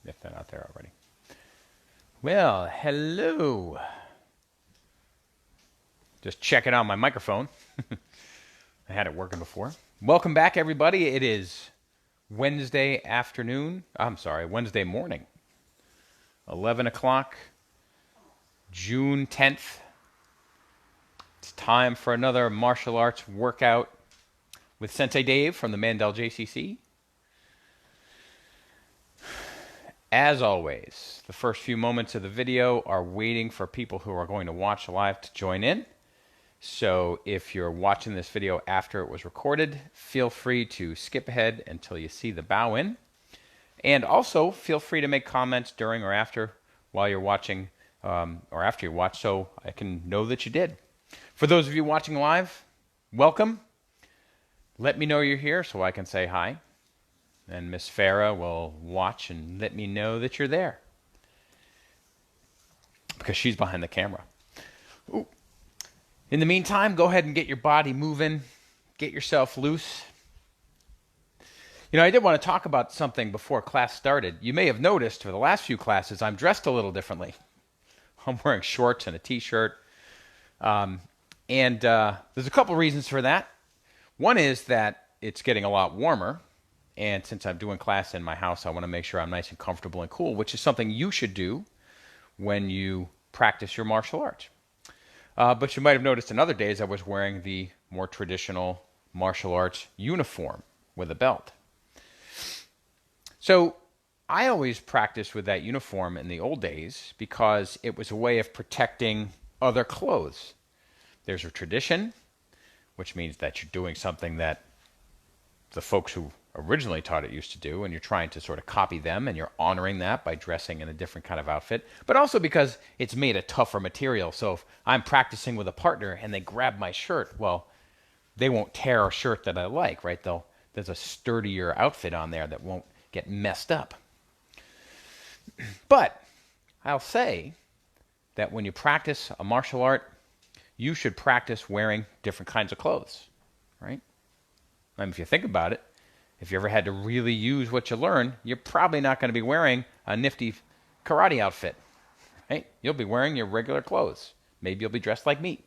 if they're not there already. Well, hello. Just checking out my microphone. I had it working before. Welcome back, everybody. It is Wednesday morning, 11 o'clock, June 10th. It's time for another martial arts workout with Sensei Dave from the Mandel JCC. As always, the first few moments of the video are waiting for people who are going to watch live to join in. So if you're watching this video after it was recorded, feel free to skip ahead until you see the bow in. And also feel free to make comments during or after while you're watching or after you watch so I can know that you did. For those of you watching live, welcome. Let me know you're here so I can say hi. And Miss Farah will watch and let me know that you're there. Because she's behind the camera. Ooh. In the meantime, go ahead and get your body moving. Get yourself loose. You know, I did want to talk about something before class started. You may have noticed for the last few classes, I'm dressed a little differently. I'm wearing shorts and a t-shirt. There's a couple reasons for that. One is that it's getting a lot warmer. And since I'm doing class in my house, I want to make sure I'm nice and comfortable and cool, which is something you should do when you practice your martial arts. But you might have noticed in other days I was wearing the more traditional martial arts uniform with a belt. So I always practiced with that uniform in the old days because it was a way of protecting other clothes. There's a tradition, which means that you're doing something that the folks who originally taught it used to do, and you're trying to sort of copy them, and you're honoring that by dressing in a different kind of outfit, but also because it's made of tougher material. So if I'm practicing with a partner and they grab my shirt, well, they won't tear a shirt that I like, right? There's a sturdier outfit on there that won't get messed up. But I'll say that when you practice a martial art, you should practice wearing different kinds of clothes, right? I mean, if you think about it, if you ever had to really use what you learn, you're probably not going to be wearing a nifty karate outfit, right? You'll be wearing your regular clothes. Maybe you'll be dressed like me.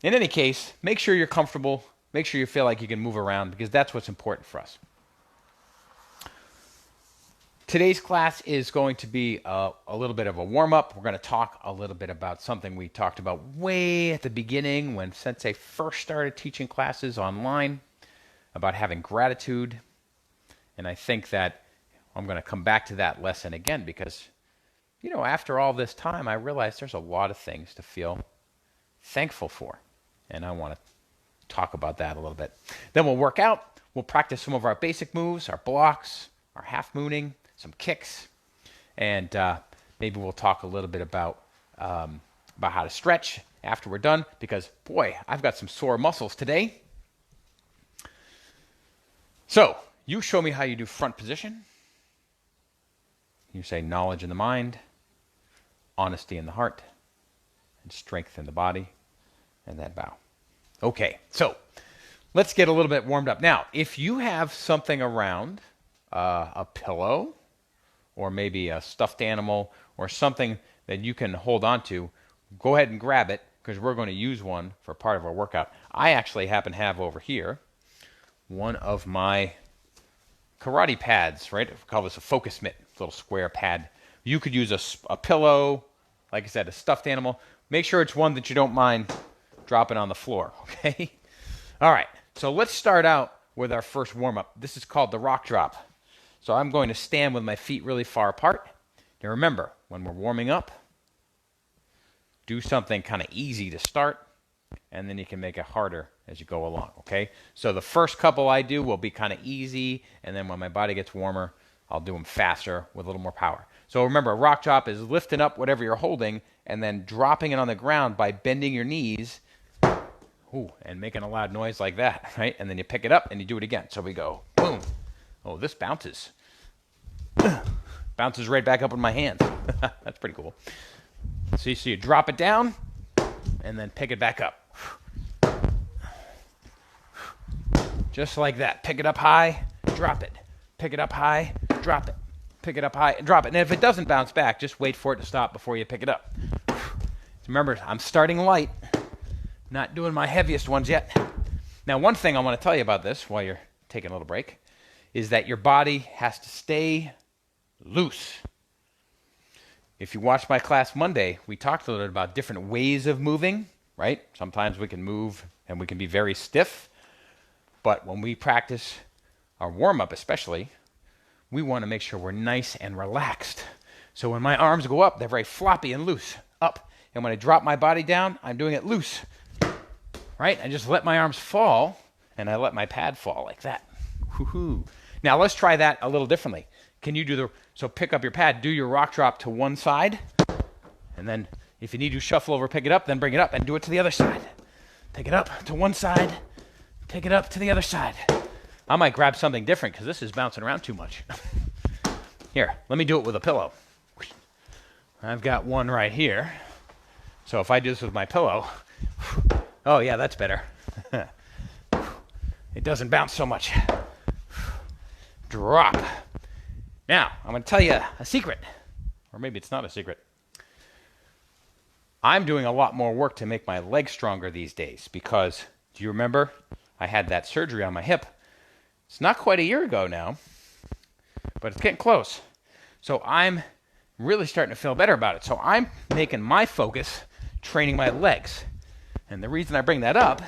In any case, make sure you're comfortable. Make sure you feel like you can move around because that's what's important for us. Today's class is going to be a little bit of a warm-up. We're going to talk a little bit about something we talked about way at the beginning when Sensei first started teaching classes online, about having gratitude. And I think that I'm going to come back to that lesson again because, you know, after all this time, I realized there's a lot of things to feel thankful for. And I want to talk about that a little bit. Then we'll work out. We'll practice some of our basic moves, our blocks, our half mooning, some kicks. And maybe we'll talk a little bit about how to stretch after we're done because, boy, I've got some sore muscles today. So, you show me how you do front position. You say knowledge in the mind, honesty in the heart, and strength in the body, and then bow. Okay, so let's get a little bit warmed up. Now, if you have something around, a pillow, or maybe a stuffed animal, or something that you can hold on to, go ahead and grab it, because we're going to use one for part of our workout. I actually happen to have over here one of my karate pads, right? We call this a focus mitt, little square pad. You could use a pillow, like I said, a stuffed animal. Make sure it's one that you don't mind dropping on the floor, okay? All right, so let's start out with our first warm-up. This is called the rock drop. So I'm going to stand with my feet really far apart. Now remember, when we're warming up, do something kind of easy to start, and then you can make it harder as you go along, okay? So the first couple I do will be kind of easy, and then when my body gets warmer, I'll do them faster with a little more power. So remember, a rock drop is lifting up whatever you're holding and then dropping it on the ground by bending your knees and making a loud noise like that, right? And then you pick it up and you do it again. So we go, boom. Oh, this bounces. Bounces right back up in my hands. That's pretty cool. So you drop it down and then pick it back up. Just like that. Pick it up high, drop it. Pick it up high, drop it. pick it up high, and drop it. And if it doesn't bounce back, just wait for it to stop before you pick it up. Remember, I'm starting light, not doing my heaviest ones yet. Now, one thing I want to tell you about this while you're taking a little break is that your body has to stay loose. If you watched my class Monday, we talked a little bit about different ways of moving, right? Sometimes we can move and we can be very stiff, but when we practice our warm-up especially, we want to make sure we're nice and relaxed. So when my arms go up, they're very floppy and loose, up. And when I drop my body down, I'm doing it loose, right? I just let my arms fall, and I let my pad fall like that. Woo-hoo. Now let's try that a little differently. Can you do so pick up your pad, do your rock drop to one side, and then if you need to shuffle over, pick it up, then bring it up and do it to the other side. Pick it up to one side, pick it up to the other side. I might grab something different because this is bouncing around too much. Here, let me do it with a pillow. I've got one right here. So if I do this with my pillow, oh yeah, that's better. It doesn't bounce so much. Drop. Now, I'm going to tell you a secret, or maybe it's not a secret. I'm doing a lot more work to make my legs stronger these days because, do you remember, I had that surgery on my hip. It's not quite a year ago now, but it's getting close. So I'm really starting to feel better about it. So I'm making my focus training my legs. And the reason I bring that up,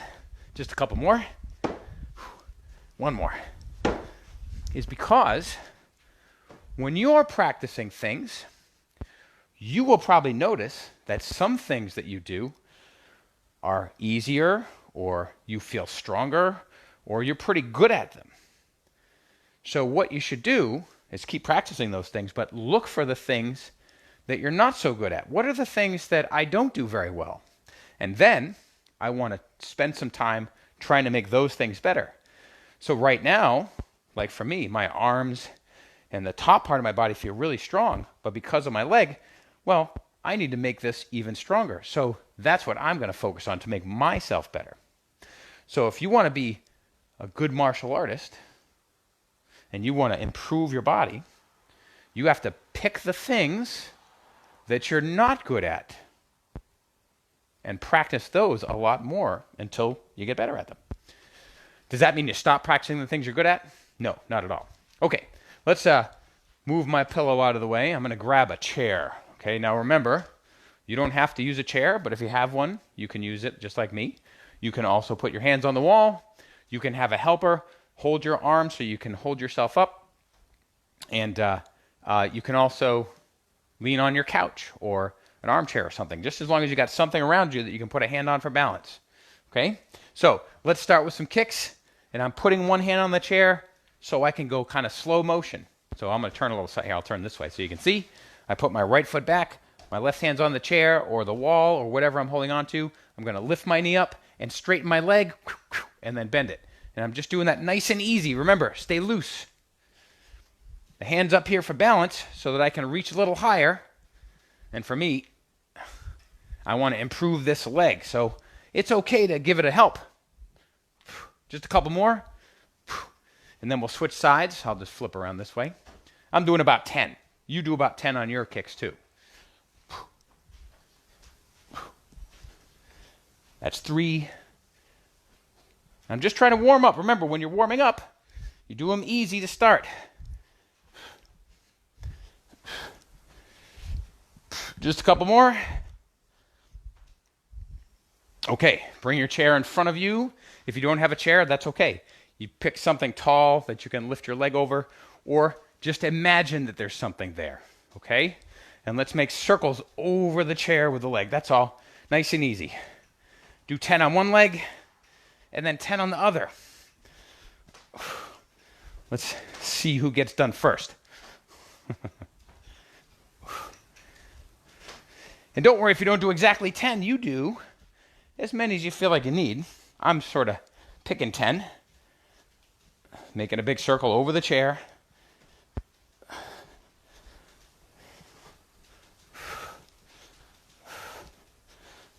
just a couple more, one more, is because when you're practicing things, you will probably notice that some things that you do are easier, or you feel stronger, or you're pretty good at them. So what you should do is keep practicing those things, but look for the things that you're not so good at. What are the things that I don't do very well? And then I want to spend some time trying to make those things better. So right now, like for me, my arms and the top part of my body feel really strong, but because of my leg, well, I need to make this even stronger. So that's what I'm going to focus on to make myself better. So if you want to be a good martial artist and you want to improve your body, you have to pick the things that you're not good at and practice those a lot more until you get better at them. Does that mean you stop practicing the things you're good at? No, not at all. Okay, let's move my pillow out of the way. I'm going to grab a chair. Okay, now remember, you don't have to use a chair, but if you have one, you can use it just like me. You can also put your hands on the wall. You can have a helper hold your arm so you can hold yourself up. And you can also lean on your couch or an armchair or something, just as long as you got something around you that you can put a hand on for balance. Okay? So let's start with some kicks. And I'm putting one hand on the chair so I can go kind of slow motion. So I'm going to turn a little side here. I'll turn this way so you can see. I put my right foot back. My left hand's on the chair or the wall or whatever I'm holding on to. I'm going to lift my knee up and straighten my leg and then bend it. And I'm just doing that nice and easy. Remember, stay loose. The hand's up here for balance so that I can reach a little higher. And for me, I want to improve this leg. So it's okay to give it a help. Just a couple more. And then we'll switch sides. I'll just flip around this way. I'm doing about 10. You do about 10 on your kicks too. That's 3. I'm just trying to warm up. Remember, when you're warming up, you do them easy to start. Just a couple more. Okay, bring your chair in front of you. If you don't have a chair, that's okay. You pick something tall that you can lift your leg over, or just imagine that there's something there, okay? And let's make circles over the chair with the leg. That's all. Nice and easy. Do 10 on one leg, and then 10 on the other. Let's see who gets done first. And don't worry if you don't do exactly 10. You do as many as you feel like you need. I'm sort of picking 10. Making a big circle over the chair.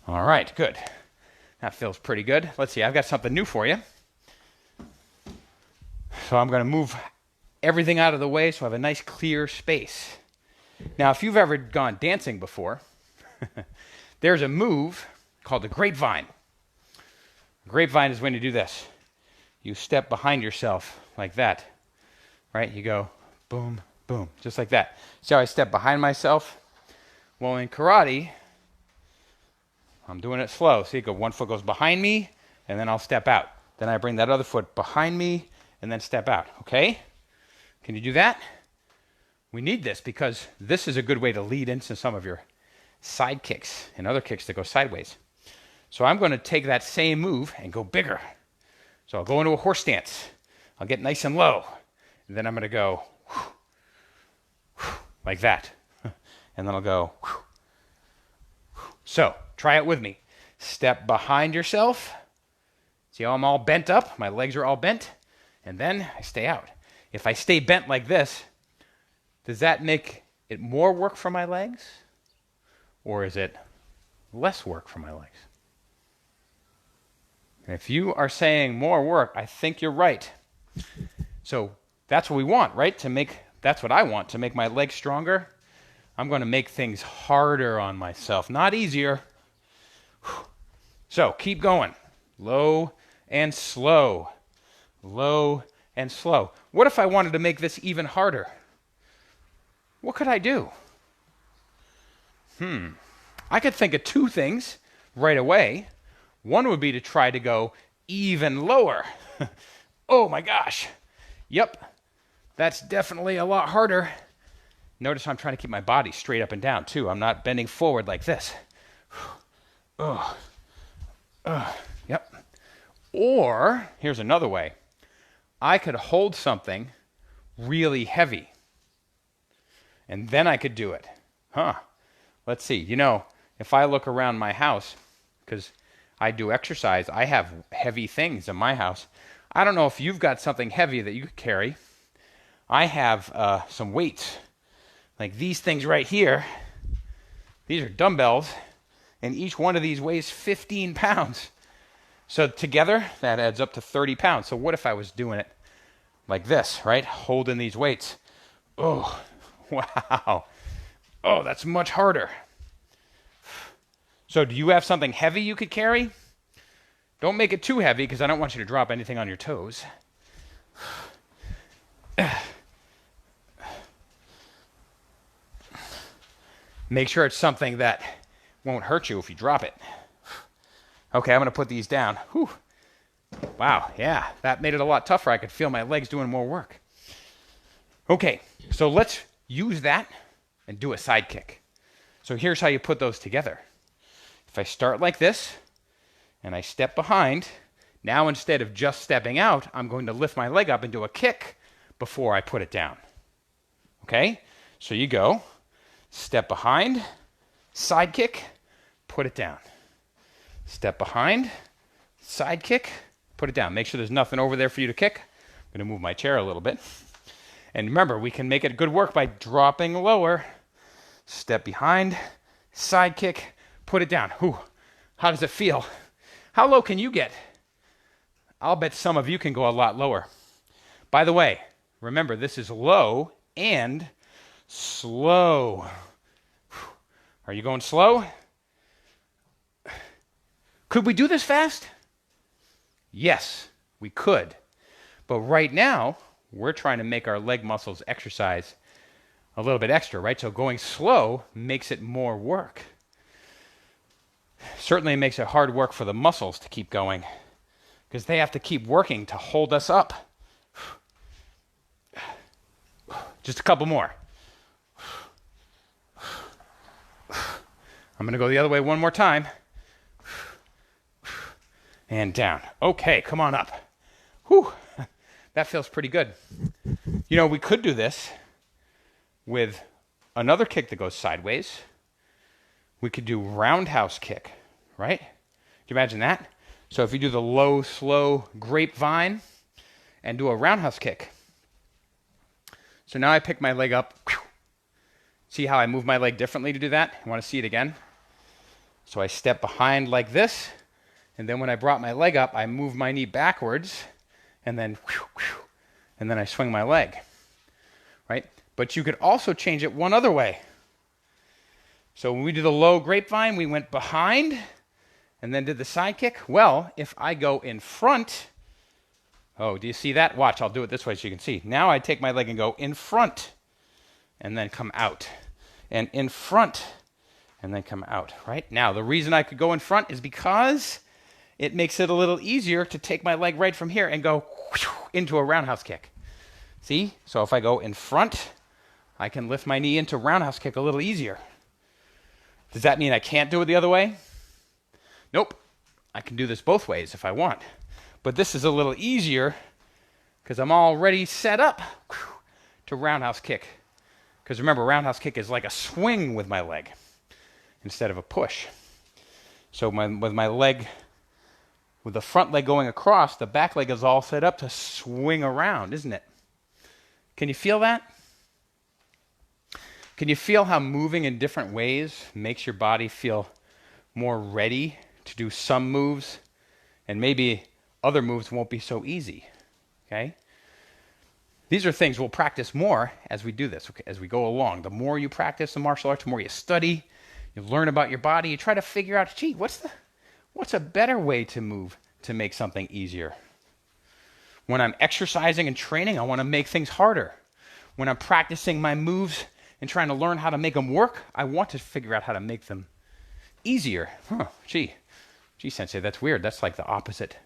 All right, good. That feels pretty good. Let's see, I've got something new for you. So I'm going to move everything out of the way so I have a nice clear space. Now, if you've ever gone dancing before, there's a move called the grapevine. Grapevine is when you do this. You step behind yourself like that, right? You go boom, boom, just like that. See how I step behind myself? Well, in karate, I'm doing it slow. See, one foot goes behind me, and then I'll step out. Then I bring that other foot behind me, and then step out, okay? Can you do that? We need this because this is a good way to lead into some of your side kicks and other kicks that go sideways. So I'm going to take that same move and go bigger. So I'll go into a horse stance. I'll get nice and low. And then I'm going to go like that. And then I'll go. So try it with me. Step behind yourself. See how I'm all bent up? My legs are all bent. And then I stay out. If I stay bent like this, does that make it more work for my legs? Or is it less work for my legs? And if you are saying more work, I think you're right. So that's what we want, right? That's what I want, to make my legs stronger. I'm going to make things harder on myself, not easier. So keep going. Low and slow. Low and slow. What if I wanted to make this even harder? What could I do? I could think of two things right away. One would be to try to go even lower. Oh my gosh. Yep, that's definitely a lot harder. Notice I'm trying to keep my body straight up and down too. I'm not bending forward like this. Yep. Or, here's another way. I could hold something really heavy. And then I could do it. Let's see. If I look around my house, because I do exercise, I have heavy things in my house. I don't know if you've got something heavy that you could carry. I have some weights, like these things right here. These are dumbbells, and each one of these weighs 15 pounds. So together, that adds up to 30 pounds. So what if I was doing it like this, right? Holding these weights. Oh, wow. Oh, that's much harder. So do you have something heavy you could carry? Don't make it too heavy because I don't want you to drop anything on your toes. Make sure it's something that won't hurt you if you drop it. Okay, I'm going to put these down. Whew. Wow, yeah, that made it a lot tougher. I could feel my legs doing more work. Okay, so let's use that and do a side kick. So here's how you put those together. If I start like this, and I step behind, now instead of just stepping out, I'm going to lift my leg up and do a kick before I put it down. Okay? So you go, step behind, side kick, put it down. Step behind, side kick, put it down. Make sure there's nothing over there for you to kick. I'm going to move my chair a little bit. And remember, we can make it good work by dropping lower. Step behind, side kick, put it down. Whew. How does it feel? How low can you get? I'll bet some of you can go a lot lower. By the way, remember, this is low and slow. Are you going slow? Could we do this fast? Yes, we could. But right now, we're trying to make our leg muscles exercise a little bit extra, right? So going slow makes it more work. Certainly makes it hard work for the muscles to keep going because they have to keep working to hold us up. Just a couple more. I'm going to go the other way one more time. And down. Okay, come on up. Whew, that feels pretty good. We could do this with another kick that goes sideways. We could do roundhouse kick, right? Can you imagine that? So if you do the low, slow grapevine and do a roundhouse kick. So now I pick my leg up. See how I move my leg differently to do that? You want to see it again? So I step behind like this, and then when I brought my leg up, I move my knee backwards, and then I swing my leg. But you could also change it one other way. So when we do the low grapevine, we went behind and then did the side kick. Well, if I go in front, oh, do you see that? Watch, I'll do it this way so you can see. Now I take my leg and go in front and then come out. And in front and then come out, right? Now, the reason I could go in front is because it makes it a little easier to take my leg right from here and go into a roundhouse kick. See? So if I go in front, I can lift my knee into roundhouse kick a little easier. Does that mean I can't do it the other way? Nope. I can do this both ways if I want. But this is a little easier because I'm already set up to roundhouse kick. Because remember, roundhouse kick is like a swing with my leg instead of a push. So with my leg, with the front leg going across, the back leg is all set up to swing around, isn't it? Can you feel that? Can you feel how moving in different ways makes your body feel more ready to do some moves, and maybe other moves won't be so easy, okay? These are things we'll practice more as we do this, okay, as we go along. The more you practice the martial arts, the more you study, you learn about your body, you try to figure out, gee, what's a better way to move to make something easier? When I'm exercising and training, I want to make things harder. When I'm practicing my moves and trying to learn how to make them work, I want to figure out how to make them easier. Gee, Sensei, that's weird. That's like the opposite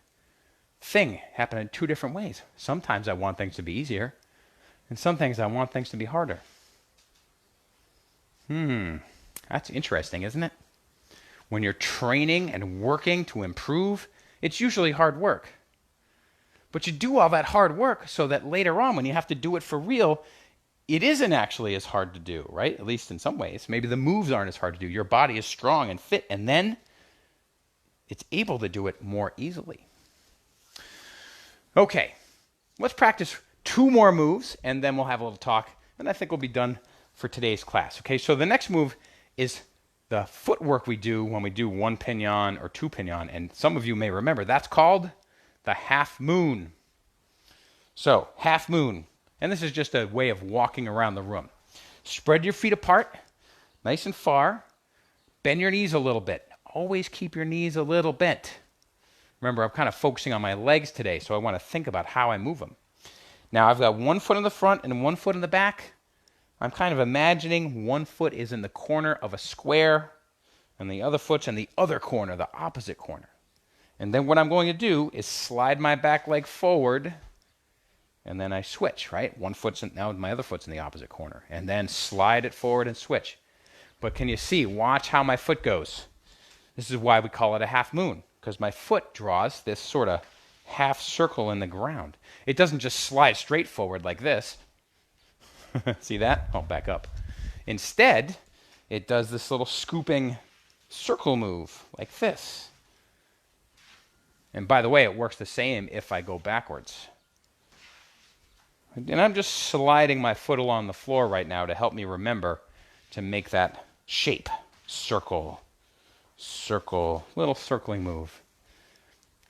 thing happening in two different ways. Sometimes I want things to be easier, and some things I want things to be harder. That's interesting, isn't it? When you're training and working to improve, it's usually hard work. But you do all that hard work so that later on, when you have to do it for real, it isn't actually as hard to do, right? At least in some ways. Maybe the moves aren't as hard to do. Your body is strong and fit, and then it's able to do it more easily. Okay, let's practice 2 more moves, and then we'll have a little talk, and I think we'll be done for today's class. Okay, so the next move is the footwork we do when we do 1 pinion or 2 pinion, and some of you may remember, that's called the half moon. So, half moon, and this is just a way of walking around the room. Spread your feet apart, nice and far, bend your knees a little bit. Always keep your knees a little bent. Remember, I'm kind of focusing on my legs today, so I want to think about how I move them. Now, I've got 1 foot in the front and 1 foot in the back. I'm kind of imagining 1 foot is in the corner of a square, and the other foot's in the other corner, the opposite corner. And then what I'm going to do is slide my back leg forward, and then I switch, right? 1 foot's in, now my other foot's in the opposite corner, and then slide it forward and switch. But can you see? Watch how my foot goes. This is why we call it a half moon, because my foot draws this sort of half circle in the ground. It doesn't just slide straight forward like this. See that? Oh, back up. Instead, it does this little scooping circle move like this. And by the way, it works the same if I go backwards. And I'm just sliding my foot along the floor right now to help me remember to make that shape. Circle, circle, little circling move.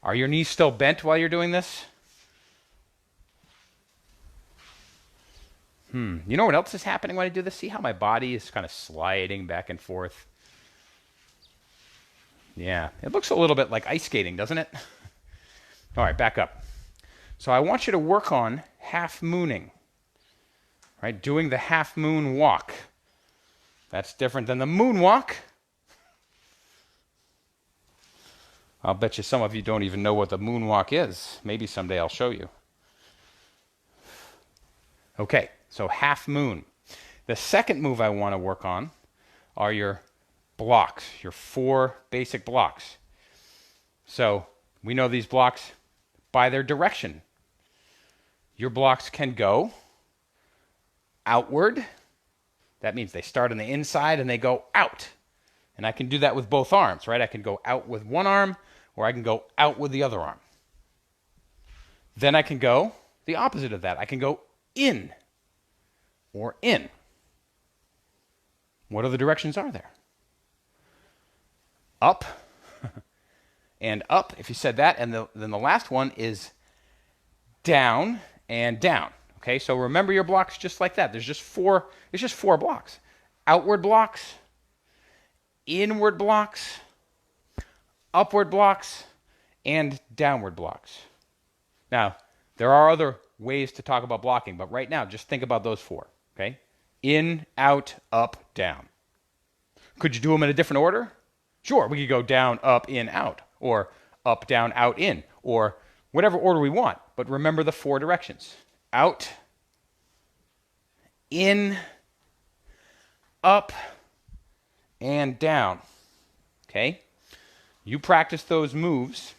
Are your knees still bent while you're doing this? You know what else is happening when I do this? See how my body is kind of sliding back and forth? Yeah, it looks a little bit like ice skating, doesn't it? All right, back up. So I want you to work on half mooning, right? Doing the half moon walk. That's different than the moonwalk. I'll bet you some of you don't even know what the moonwalk is. Maybe someday I'll show you. Okay, so half moon. The second move I want to work on are your blocks, your 4 basic blocks. So we know these blocks by their direction. Your blocks can go outward. That means they start on the inside and they go out. And I can do that with both arms, right? I can go out with one arm, or I can go out with the other arm. Then I can go the opposite of that. I can go in or in. What other directions are there? Up and up, if you said that. And then the last one is down and down. Okay, so remember your blocks just like that. It's just four blocks. Outward blocks, inward blocks, upward blocks, and downward blocks. Now, there are other ways to talk about blocking, but right now, just think about those four, okay? In, out, up, down. Could you do them in a different order? Sure, we could go down, up, in, out, or up, down, out, in, or whatever order we want. But remember the four directions. Out, in, up, and down. Okay? You practice those moves.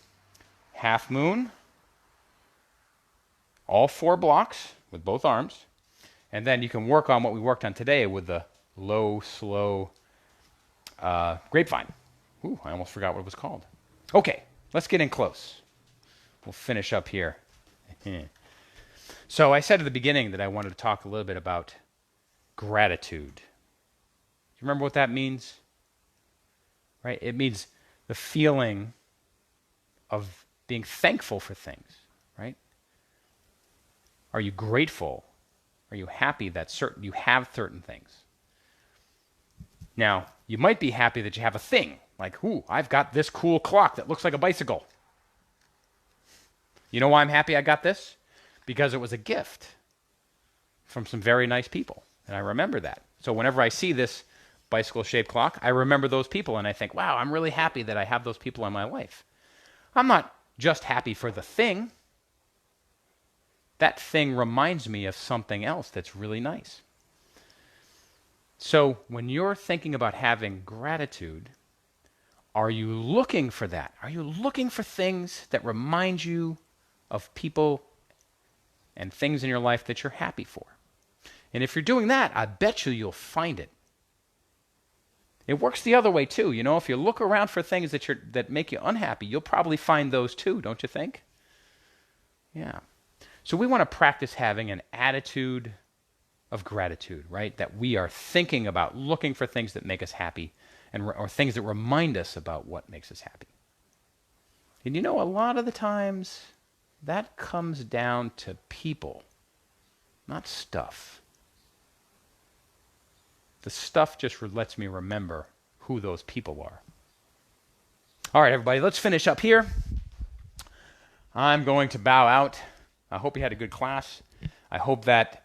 Half moon, all four blocks with both arms, and then you can work on what we worked on today with the low, slow grapevine. Ooh, I almost forgot what it was called. Okay, let's get in close. We'll finish up here. So I said at the beginning that I wanted to talk a little bit about gratitude. Do you remember what that means? Right? It means the feeling of being thankful for things, right? Are you grateful? Are you happy that you have certain things? Now, you might be happy that you have a thing, like, ooh, I've got this cool clock that looks like a bicycle. You know why I'm happy I got this? Because it was a gift from some very nice people, and I remember that. So whenever I see this bicycle-shaped clock, I remember those people, and I think, wow, I'm really happy that I have those people in my life. I'm not just happy for the thing. That thing reminds me of something else that's really nice. So when you're thinking about having gratitude, are you looking for that? Are you looking for things that remind you of people and things in your life that you're happy for? And if you're doing that, I bet you'll find it. It works the other way too. You know, if you look around for things that make you unhappy, you'll probably find those too, don't you think? Yeah. So we want to practice having an attitude of gratitude, right? That we are thinking about looking for things that make us happy or things that remind us about what makes us happy. And you know, a lot of the times that comes down to people, not stuff. The stuff just lets me remember who those people are. All right, everybody, let's finish up here. I'm going to bow out. I hope you had a good class. I hope that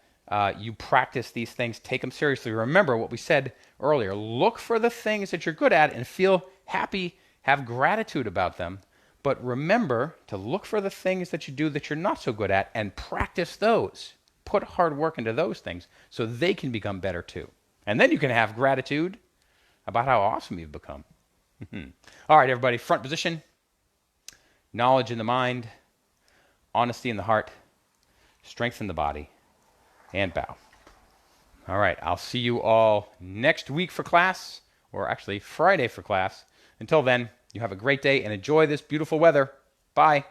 you practice these things. Take them seriously. Remember what we said earlier. Look for the things that you're good at and feel happy, have gratitude about them. But remember to look for the things that you do that you're not so good at and practice those. Put hard work into those things so they can become better too. And then you can have gratitude about how awesome you've become. All right, everybody, front position, knowledge in the mind, honesty in the heart, strength in the body, and bow. All right, I'll see you all next week for class, or actually Friday for class. Until then, you have a great day and enjoy this beautiful weather. Bye.